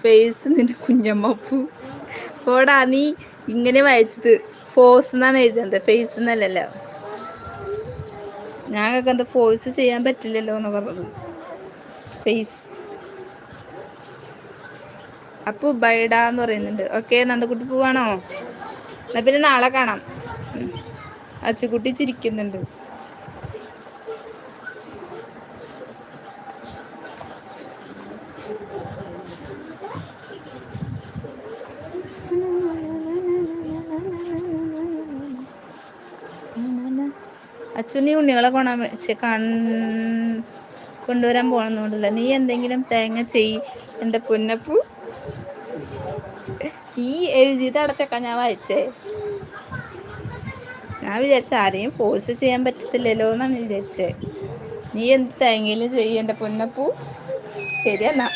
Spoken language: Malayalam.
ഫേസ് നിന്റെ കുഞ്ഞമ്മപ്പൂ. ഓടാ നീ ഇങ്ങനെ വായിച്ചത് ഫോഴ്സ് എന്നാണ് എഴുതുന്നത്, ഫേസ് എന്നല്ലല്ലോ. ഞങ്ങൾക്ക് എന്താ ഫോഴ്സ് ചെയ്യാൻ പറ്റില്ലല്ലോ എന്ന് പറഞ്ഞത്. ഫേസ്. അപ്പു ബൈഡാന്ന് പറയുന്നുണ്ട്. ഓക്കെ, നന്ദക്കുട്ടി പോവാണോ? എന്നാ പിന്നെ നാളെ കാണാം. അച്ചുകുട്ടി ചിരിക്കുന്നുണ്ട്. അച്ഛനീ ഉണ്ണികളെ കൊണ്ടുവരാൻ പോകണമെന്നുണ്ടല്ലോ. നീ എന്തെങ്കിലും തേങ്ങ ചെയ് എൻ്റെ പൊന്നപ്പൂ. ഈ എഴുതിയത് അടച്ചക്ക ഞാൻ വായിച്ചേ. ഞാൻ വിചാരിച്ച ആരെയും ഫോഴ്സ് ചെയ്യാൻ പറ്റത്തില്ലല്ലോ എന്നാണ് വിചാരിച്ചേ. നീ എന്ത് തേങ്ങയിലും ചെയ്യ എൻ്റെ പൊന്നപ്പൂ. ശരിയെന്നാ.